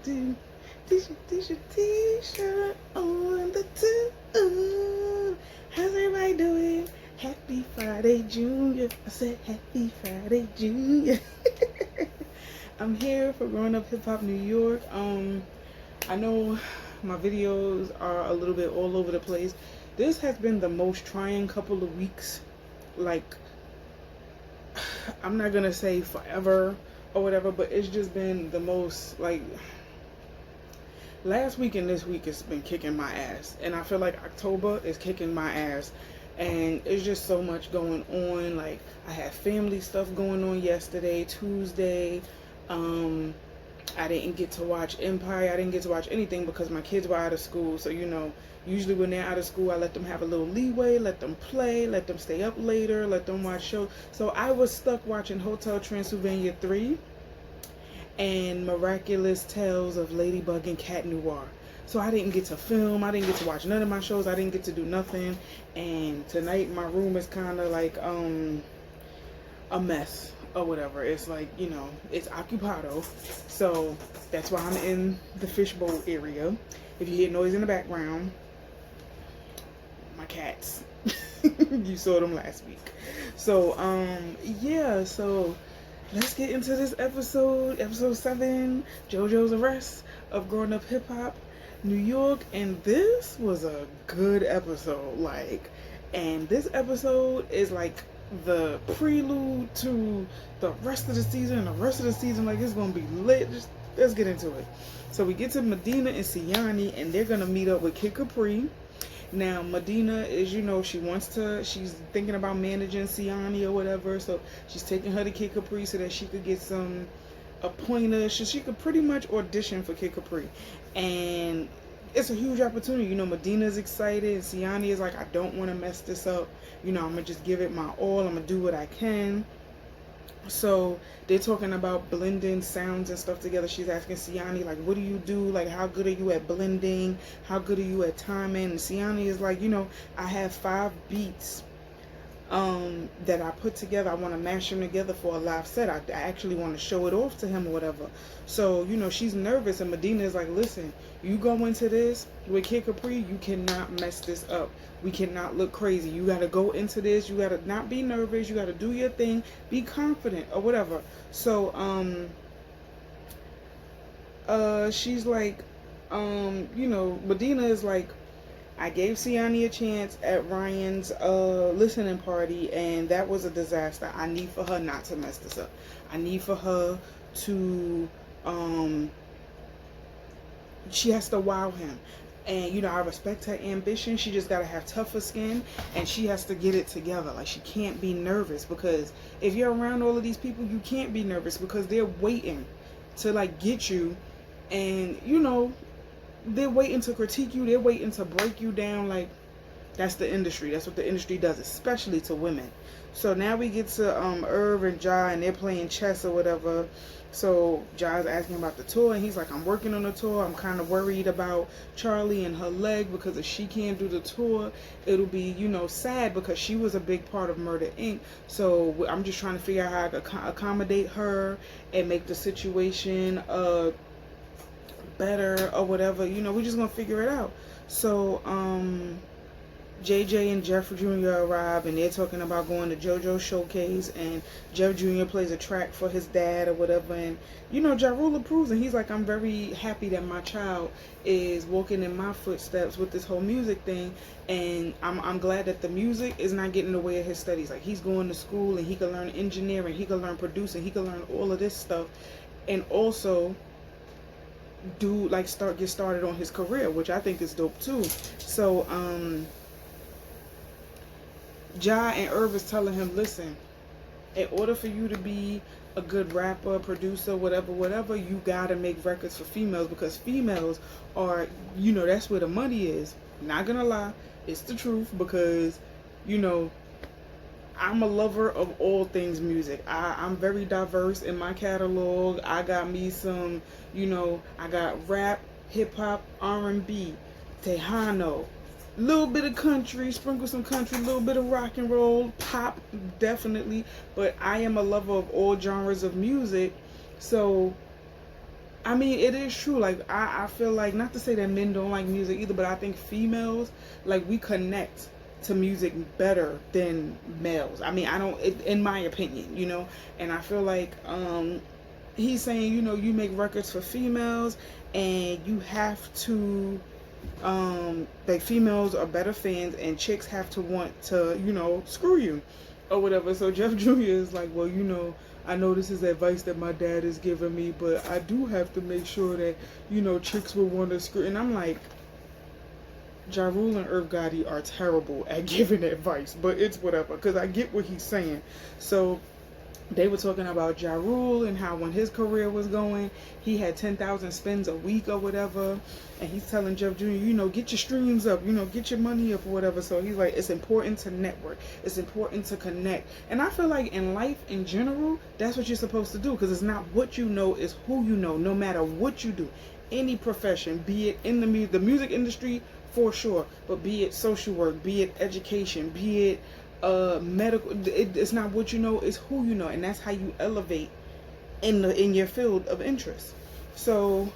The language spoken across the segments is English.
T-shirt on the tube. How's everybody doing? Happy Friday, Junior. I said Happy Friday, Junior. I'm here for Growing Up Hip Hop New York. I know my videos are a little bit all over the place. This has been the most trying couple of weeks. Like, I'm not gonna say forever or whatever, but it's just been the most, like, last week and this week has been kicking my ass, and I feel like October is kicking my ass, and it's just so much going on. Like, I had family stuff going on yesterday, Tuesday. I didn't get to watch Empire. I didn't get to watch anything because my kids were out of school. So, usually when they're out of school, I let them have a little leeway, let them play, let them stay up later, let them watch shows. So I was stuck watching Hotel Transylvania 3 and Miraculous Tales of Ladybug and Cat Noir. So I didn't get to film. I didn't get to watch none of my shows. I didn't get to do nothing. And tonight my room is kind of like a mess or whatever. It's like, it's occupado. So that's why I'm in the fishbowl area. If you hear noise in the background, my cats. You saw them last week. So, yeah, so let's get into this episode 7, JoJo's Arrest of Growing Up Hip Hop New York. And this was a good episode. And this episode is like the prelude to the rest of the season, and the rest of the season, like, it's gonna be lit. Just let's get into it. So we get to Medina and Siani, and they're gonna meet up with Kid Capri. Now Medina is, she's thinking about managing Siani or whatever, so she's taking her to Kid Capri so that she could get a pointer, so she could pretty much audition for Kid Capri. And it's a huge opportunity. Medina's excited, and Siani is like, I don't want to mess this up. I'm gonna just give it my all. I'm gonna do what I can. So they're talking about blending sounds and stuff together. She's asking Siani, like, what do you do? Like, how good are you at blending? How good are you at timing? And Siani is like, I have 5 beats that I put together. I want to mash them together for a live set. I actually want to show it off to him or whatever. So, she's nervous, and Medina is like, listen, you go into this with Kid Capri, you cannot mess this up. We cannot look crazy. You got to go into this. You got to not be nervous. You got to do your thing. Be confident or whatever. So, she's like, Medina is like, I gave Siani a chance at Ryan's listening party, and that was a disaster. I need for her not to mess this up. I need for her to, she has to wow him. And, I respect her ambition. She just got to have tougher skin, and she has to get it together. Like, she can't be nervous, because if you're around all of these people, you can't be nervous because they're waiting to, like, get you. And, they're waiting to critique you. They're waiting to break you down. Like, that's the industry. That's what the industry does, especially to women. So now we get to Irv and Ja, and they're playing chess or whatever. So Ja's asking about the tour, and he's like, I'm working on the tour. I'm kind of worried about Charlie and her leg, because if she can't do the tour, it'll be, sad, because she was a big part of Murder Inc. So I'm just trying to figure out how I can accommodate her and make the situation better or whatever. We're just gonna figure it out. So JJ and Jeff Jr. arrive, and they're talking about going to Jojo showcase, and Jeff Jr. plays a track for his dad or whatever, and Ja Rule approves, and he's like, I'm very happy that my child is walking in my footsteps with this whole music thing, and I'm glad that the music is not getting in the way of his studies. Like, he's going to school, and he can learn engineering, he can learn producing, he can learn all of this stuff, and also get started on his career, which I think is dope too. So Ja and Irv is telling him, listen, in order for you to be a good rapper, producer, whatever, you gotta make records for females, because females are, that's where the money is. Not gonna lie, it's the truth, because I'm a lover of all things music. I'm very diverse in my catalog. I got me some, I got rap, hip hop, R&B, Tejano, little bit of country, sprinkle some country, a little bit of rock and roll, pop, definitely. But I am a lover of all genres of music. So I mean, it is true. Like, I feel like, not to say that men don't like music either, but I think females, like, we connect to music better than males. I mean, I don't, in my opinion, you know? And I feel like, he's saying, you know, you make records for females and you have to, like, females are better fans and chicks have to want to, you know, screw you or whatever. So Jeff Jr. is like, well, you know, I know this is advice that my dad is giving me, but I do have to make sure that, you know, chicks will want to screw. And I'm like, Ja Rule and Irv Gotti are terrible at giving advice, but it's whatever, because I get what he's saying. So they were talking about Ja Rule and how when his career was going, he had 10,000 spins a week or whatever. And he's telling Jeff Jr., you know, get your streams up, you know, get your money up or whatever. So he's like, it's important to network. It's important to connect. And I feel like in life in general, that's what you're supposed to do, because it's not what you know, it's who you know, no matter what you do. Any profession, be it in the music industry, for sure, but be it social work, be it education, be it medical, it's not what you know, it's who you know, and that's how you elevate in your field of interest. So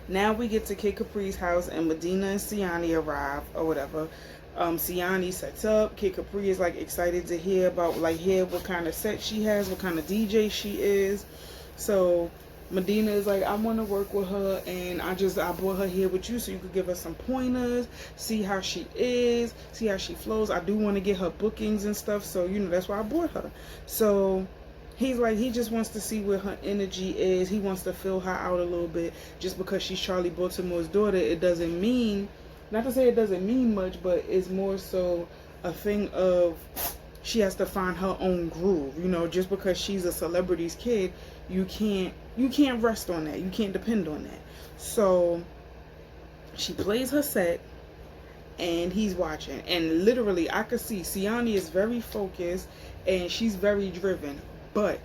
now we get to Kid Capri's house, and Medina and Siani arrive or whatever. Siani sets up. Kid Capri is like excited to hear what kind of set she has, what kind of DJ she is. So Medina is like, I want to work with her, and I brought her here with you so you could give her some pointers, see how she is, see how she flows. I do want to get her bookings and stuff, so, you know, that's why I brought her. So he's like, he just wants to see where her energy is. He wants to fill her out a little bit. Just because she's Charlie Baltimore's daughter, it doesn't mean, not to say it doesn't mean much, but it's more so a thing of she has to find her own groove. You know, just because she's a celebrity's kid, you can't rest on that. You can't depend on that. So she plays her set and he's watching. And literally I could see Siani is very focused and she's very driven. But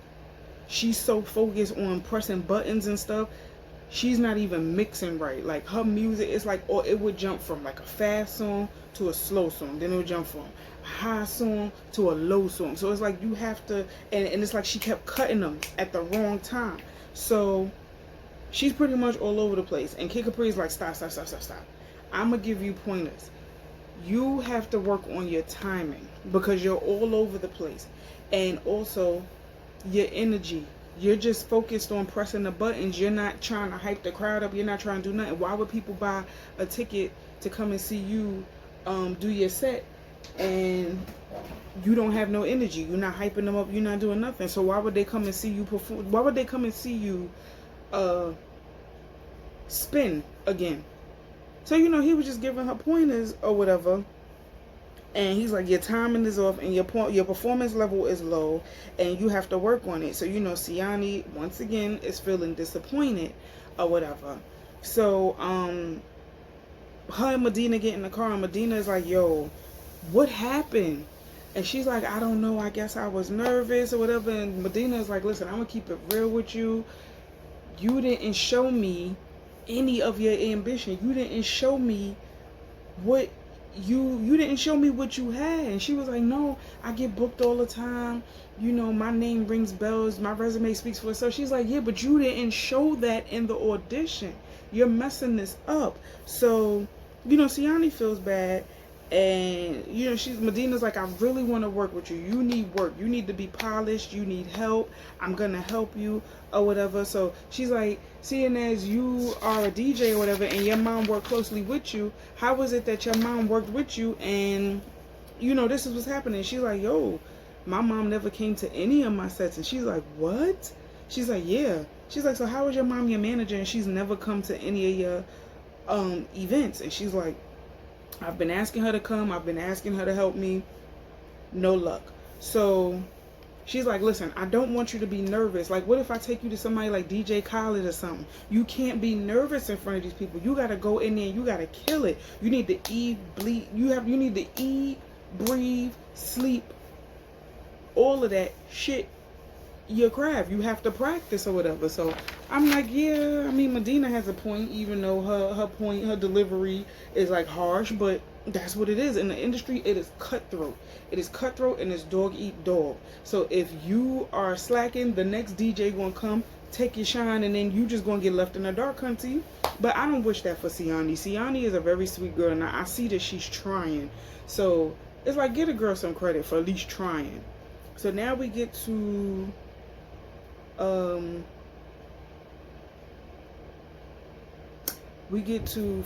she's so focused on pressing buttons and stuff, she's not even mixing right. Like her music, it's like, or it would jump from like a fast song to a slow song. Then it would jump from a high song to a low song. So it's like you have to, and it's like she kept cutting them at the wrong time. So she's pretty much all over the place. And Kid Capri is like, stop. I'm going to give you pointers. You have to work on your timing because you're all over the place. And also your energy. You're just focused on pressing the buttons. You're not trying to hype the crowd up. You're not trying to do nothing. Why would people buy a ticket to come and see you do your set and you don't have no energy? You're not hyping them up. You're not doing nothing. So why would they come and see you perform? Why would they come and see you spin again? So, you know, he was just giving her pointers or whatever. And he's like, your timing is off and your performance level is low and you have to work on it. So, you know, Siani, once again, is feeling disappointed or whatever. So, her and Medina get in the car and Medina is like, yo, what happened? And she's like, I don't know. I guess I was nervous or whatever. And Medina is like, listen, I'm going to keep it real with you. You didn't show me any of your ambition. You didn't show me what you didn't show me what you had. And she was like, no, I get booked all the time, you know, my name rings bells, my resume speaks for itself. She's like, yeah, but you didn't show that in the audition. You're messing this up. So, you know, Siani feels bad. And, you know, Medina's like, I really want to work with you. You need work. You need to be polished. You need help. I'm going to help you or whatever. So she's like, seeing as you are a DJ or whatever and your mom worked closely with you, how was it that your mom worked with you and, you know, this is what's happening? She's like, yo, my mom never came to any of my sets. And she's like, what? She's like, yeah. She's like, so how is your mom your manager and she's never come to any of your events? And she's like, I've been asking her to come. I've been asking her to help me. No luck. So she's like, listen, I don't want you to be nervous. Like, what if I take you to somebody like DJ Khaled or something? You can't be nervous in front of these people. You got to go in there and you got to kill it. You need to eat, bleed. You need to eat, breathe, sleep, all of that shit. Your craft. You have to practice or whatever. So I'm like, yeah, I mean, Medina has a point, even though her delivery is like harsh, but that's what it is. In the industry, it is cutthroat. It is cutthroat and it's dog eat dog. So if you are slacking, the next DJ gonna come take your shine, and then you just gonna get left in the dark, hunty. But I don't wish that for Siani. Siani is a very sweet girl, and I see that she's trying. So it's like, get a girl some credit for at least trying. So now we get to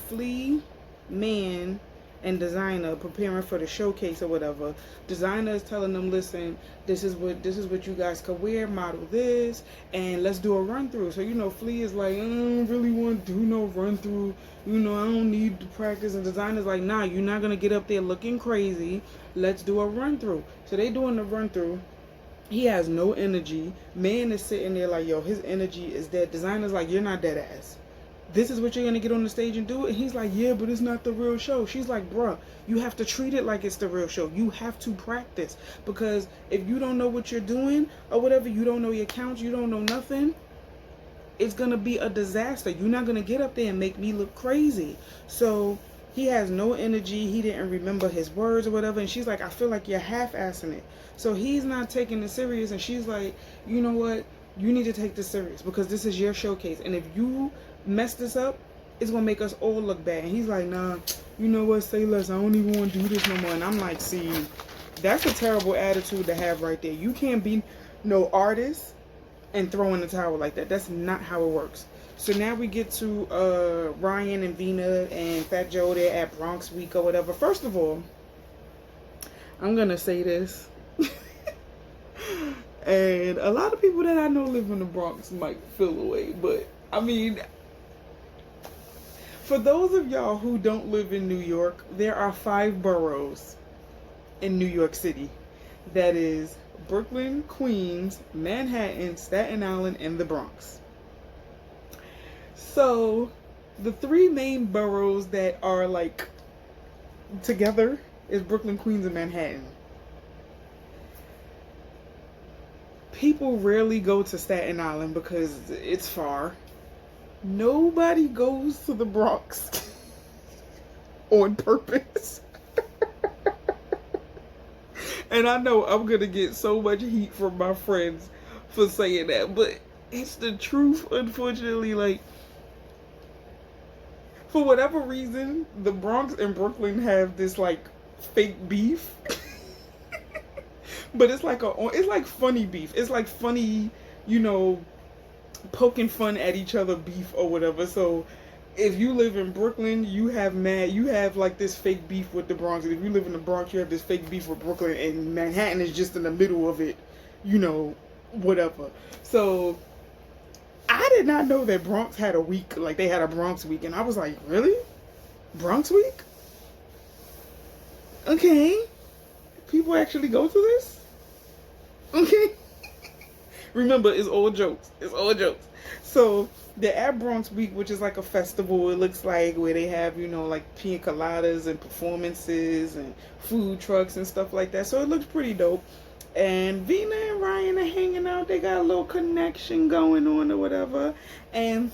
Flea, Man, and Designer preparing for the showcase or whatever. Designer is telling them, listen, this is what you guys could wear, model this, and let's do a run through. So Flea is like, I don't really want to do no run through, I don't need to practice. And Designer's like, nah, you're not gonna get up there looking crazy, let's do a run through. So they doing the run through. He has no energy. Man is sitting there like, yo, his energy is dead. Designer's like, you're not dead ass. This is what you're gonna get on the stage and do it? And he's like, yeah, but it's not the real show. She's like, bruh, you have to treat it like it's the real show. You have to practice, because if you don't know what you're doing or whatever, you don't know your counts, you don't know nothing, it's gonna be a disaster. You're not gonna get up there and make me look crazy. So he has no energy. He didn't remember his words or whatever. And she's like, I feel like you're half-assing it. So he's not taking it serious. And she's like, you know what? You need to take this serious, because this is your showcase. And if you mess this up, it's going to make us all look bad. And he's like, nah, you know what? Say less. I don't even want to do this no more. And I'm like, see, that's a terrible attitude to have right there. You can't be no artist and throw in the towel like that. That's not how it works. So now we get to Ryan and Vina and Fat Joe there at Bronx Week or whatever. First of all, I'm going to say this. And a lot of people that I know live in the Bronx might feel away. But, I mean, for those of y'all who don't live in New York, there are 5 boroughs in New York City. That is Brooklyn, Queens, Manhattan, Staten Island, and the Bronx. So the 3 main boroughs that are like together is Brooklyn, Queens, and Manhattan. People rarely go to Staten Island because it's far. Nobody goes to the Bronx on purpose. And I know I'm going to get so much heat from my friends for saying that, but it's the truth, unfortunately. Like, for whatever reason, the Bronx and Brooklyn have this, like, fake beef. But it's like funny beef. It's like funny, poking fun at each other beef or whatever. So if you live in Brooklyn, you have like this fake beef with the Bronx. And if you live in the Bronx, you have this fake beef with Brooklyn, and Manhattan is just in the middle of it, whatever. So I did not know that Bronx had a week, like they had a Bronx week. And I was like, really? Bronx week? Okay. People actually go to this? Okay. Remember, it's all jokes. It's all jokes. So they're at Bronx Week, which is like a festival. It looks like where they have, like pina coladas and performances and food trucks and stuff like that. So it looks pretty dope. And Vina and Ryan are hanging out. They got a little connection going on or whatever. And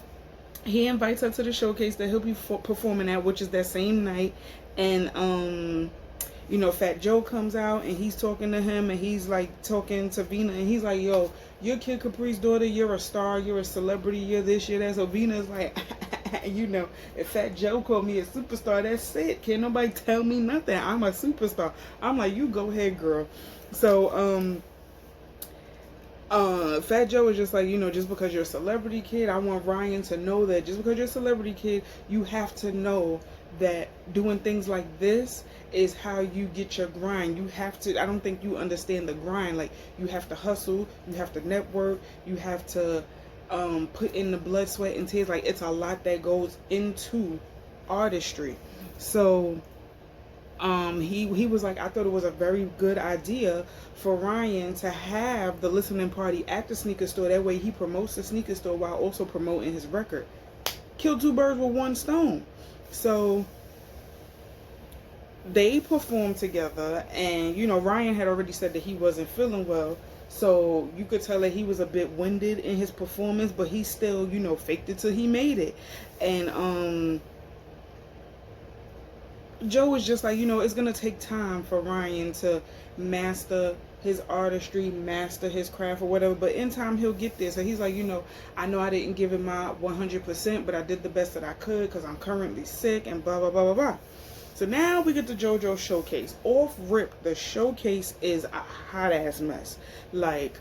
he invites her to the showcase that he'll be performing at, which is that same night. And Fat Joe comes out and he's talking to him, and he's like talking to Vina, and he's like, yo, you're Kid Capri's daughter, you're a star, you're a celebrity, you're this, you're that. So Vina's like, if Fat Joe called me a superstar, that's it. Can't nobody tell me nothing. I'm a superstar. I'm like, you go ahead, girl. So Fat Joe is just like, just because you're a celebrity kid, I want Ryan to know that just because you're a celebrity kid, you have to know that doing things like this is how you get your grind. You have to, I don't think you understand the grind. Like, you have to hustle, you have to network, you have to put in the blood, sweat, and tears. Like, it's a lot that goes into artistry. So he was like, I thought it was a very good idea for Ryan to have the listening party at the sneaker store. That way he promotes the sneaker store while also promoting his record. Kill 2 birds with 1 stone. So they performed together, and Ryan had already said that he wasn't feeling well, so you could tell that he was a bit winded in his performance, but he still faked it till he made it. And Joe was just like, it's gonna take time for Ryan to master his artistry, master his craft or whatever. But in time, he'll get there. So he's like, I know I didn't give it my 100%, but I did the best that I could because I'm currently sick and blah, blah, blah, blah, blah. So now we get the JoJo showcase. Off rip, the showcase is a hot ass mess. Like,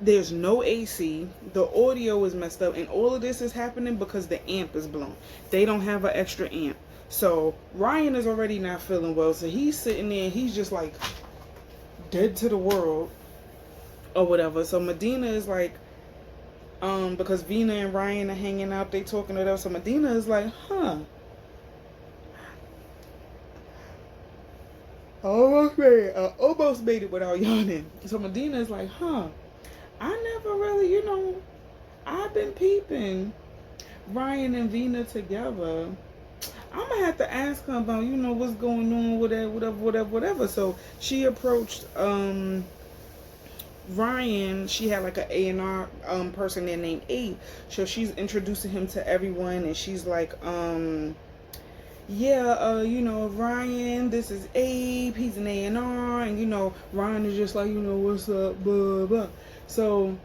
there's no AC, the audio is messed up, and all of this is happening because the amp is blown. They don't have an extra amp. So Ryan is already not feeling well, so he's sitting there and he's just like dead to the world or whatever. So Medina is like, because Vina and Ryan are hanging out, they talking it up. So Medina is like, I almost made it without yawning. So Medina is like, I never really, I've been peeping Ryan and Vina together. I'm gonna have to ask her about, what's going on with that, whatever. So she approached Ryan. She had like an A&R person there named Abe. So she's introducing him to everyone, and she's like, Ryan, this is Abe, he's an A&R, and Ryan is just like, what's up, blah, blah. So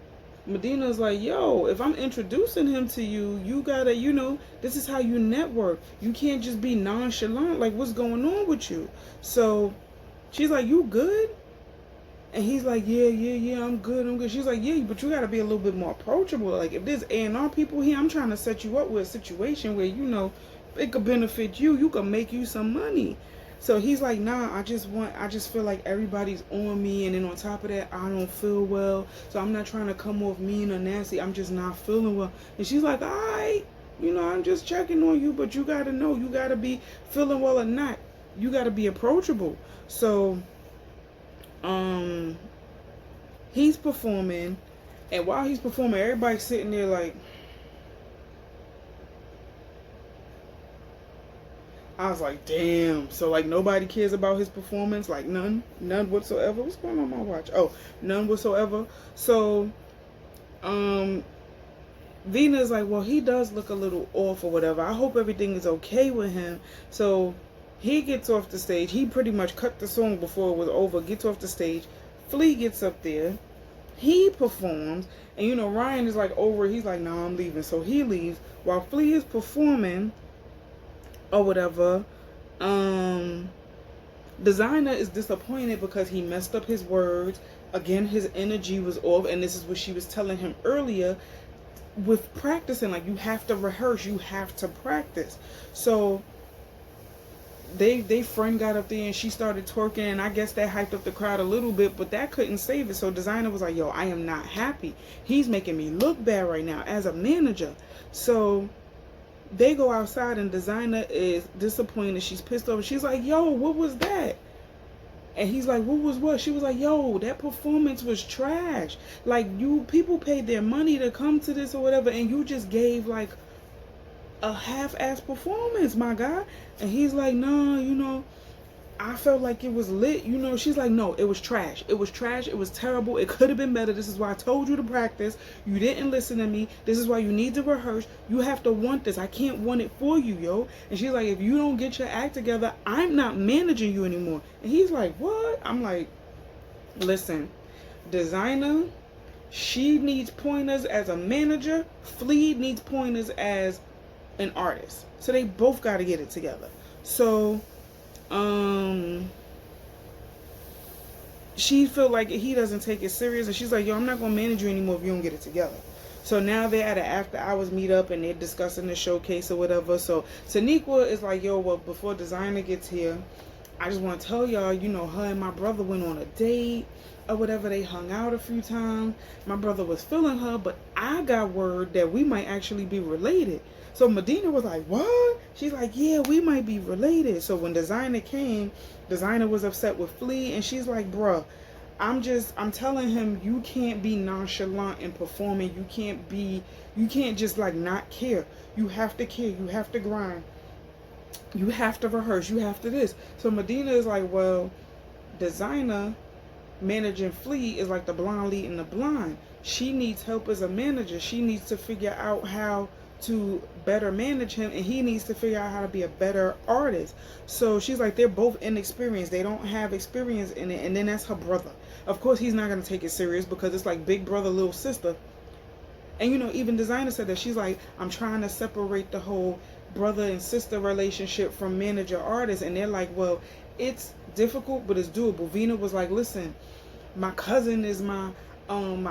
Medina's like, yo, if I'm introducing him to you, you gotta, this is how you network. You can't just be nonchalant, like, what's going on with you? So she's like, you good? And he's like, yeah, I'm good. She's like, yeah, but you gotta be a little bit more approachable. Like, if there's A&R people here, I'm trying to set you up with a situation where, it could benefit you. You could make you some money. So he's like, nah, I just feel like everybody's on me. And then on top of that, I don't feel well. So I'm not trying to come off mean or nasty. I'm just not feeling well. And she's like, all right, I'm just checking on you. But you got to know, you got to be feeling well or not. You got to be approachable. So he's performing. And while he's performing, everybody's sitting there like, I was like, damn. So, like, nobody cares about his performance? Like, none whatsoever? What's going on my watch? Oh, none whatsoever. So, Vina's like, well, he does look a little off or whatever. I hope everything is okay with him. So, he gets off the stage. He pretty much cut the song before it was over. Gets off the stage. Flea gets up there. He performs. And, Ryan is like over. He's like, nah, I'm leaving. So, he leaves. While Flea is performing or whatever, Designer is disappointed because he messed up his words. Again, his energy was off, and this is what she was telling him earlier with practicing. Like, you have to rehearse, you have to practice. So they friend got up there and she started twerking, and I guess that hyped up the crowd a little bit, but that couldn't save it. So Designer was like, yo, I am not happy. He's making me look bad right now as a manager. So they go outside and Designer is disappointed. She's pissed off. She's like, yo, what was that? And he's like, what was what? She was like, yo, that performance was trash. Like, people paid their money to come to this or whatever, and you just gave like a half-ass performance, my guy. And he's like, nah, I felt like it was lit, She's like, no, it was trash. It was trash. It was terrible. It could have been better. This is why I told you to practice. You didn't listen to me. This is why you need to rehearse. You have to want this. I can't want it for you, yo. And she's like, if you don't get your act together, I'm not managing you anymore. And he's like, what? I'm like, listen, Designer, she needs pointers as a manager. Flea needs pointers as an artist. So they both got to get it together. So she felt like he doesn't take it serious, and she's like, yo, I'm not gonna manage you anymore if you don't get it together. So now they're at an after hours meetup and they're discussing the showcase or whatever. So Taniqua is like, yo, well, before Designer gets here, I just want to tell y'all, her and my brother went on a date or whatever. They hung out a few times. My brother was feeling her, but I got word that we might actually be related. So Medina was like, what? She's like, yeah, we might be related. So when Designer came, Designer was upset with Flea, and she's like, bruh, I'm telling him, you can't be nonchalant in performing. You can't just like not care. You have to care. You have to grind. You have to rehearse. You have to this. So Medina is like, well, Designer managing Flea is like the blind leading the blind. She needs help as a manager. She needs to figure out how to better manage him, and he needs to figure out how to be a better artist. So she's like, they're both inexperienced, they don't have experience in it. And then that's her brother. Of course he's not going to take it serious, because it's like big brother, little sister. And you know, even Designer said that she's like, I'm trying to separate the whole brother and sister relationship from manager artist. And they're like, well, it's difficult, but it's doable. Vina was like, listen, my cousin is my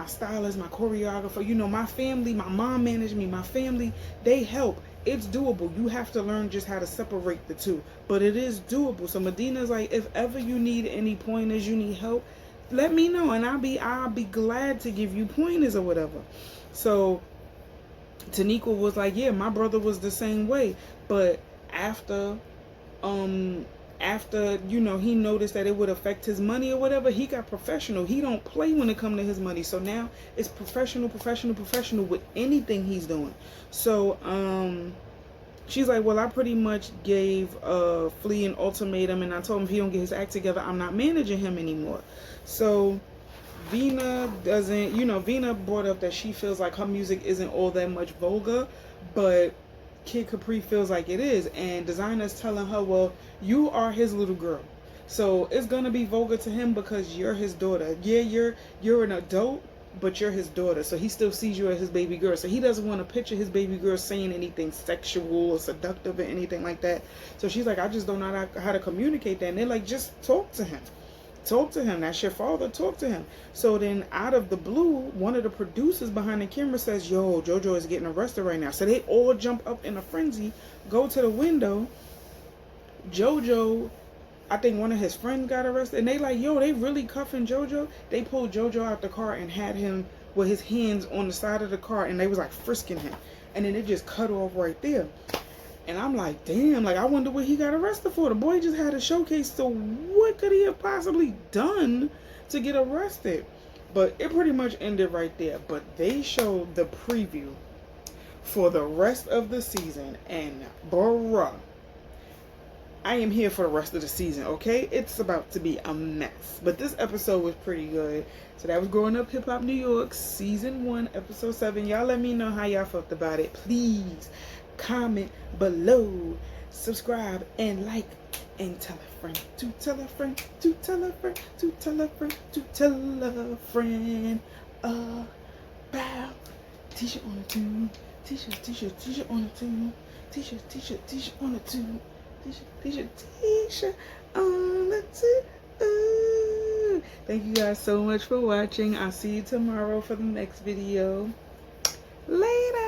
stylist, my choreographer, you know, my family, my mom managed me, my family, they help. It's doable. You have to learn just how to separate the two, but it is doable. So Medina's like, if ever you need any pointers, you need help, let me know, and I'll be glad to give you pointers or whatever. So Taniqua was like, yeah, my brother was the same way, but after you know, he noticed that it would affect his money or whatever, he got professional. He don't play when it comes to his money. So now it's professional with anything he's doing. So she's like, well, I pretty much gave Flea an ultimatum, and I told him if he don't get his act together, I'm not managing him anymore. So Vina doesn't, you know, Vina brought up that she feels like her music isn't all that much vulgar, but Kid Capri feels like it is. And Designer's telling her, well, you are his little girl, so it's gonna be vulgar to him because you're his daughter. Yeah, you're an adult, but you're his daughter, so he still sees you as his baby girl. So he doesn't want to picture his baby girl saying anything sexual or seductive or anything like that. So she's like, I just don't know how to communicate that. And they're like, just talk to him. Talk to him. That's your father. Talk to him. So then out of the blue, one of the producers behind the camera says, yo, Jojo is getting arrested right now. So they all jump up in a frenzy, go to the window. Jojo, I think one of his friends got arrested, and they like, yo, they really cuffing Jojo. They pulled Jojo out the car and had him with his hands on the side of the car, and they was like frisking him. And then it just cut off right there. And I'm like, damn, like, I wonder what he got arrested for. The boy just had a showcase, so what could he have possibly done to get arrested? But it pretty much ended right there. But they showed the preview for the rest of the season, and bruh, I am here for the rest of the season, okay? It's about to be a mess. But this episode was pretty good. So that was Growing Up Hip Hop New York, Season 1, Episode 7. Y'all let me know how y'all felt about it. Please comment below, subscribe, and like, and tell a friend to tell a friend to tell a friend to tell a friend to tell a friend about T-shirt on the tube, t-shirt on the tube, t-shirt on the tube, t-shirt on the tube. Thank you guys so much for watching. I'll see you tomorrow for the next video. Later.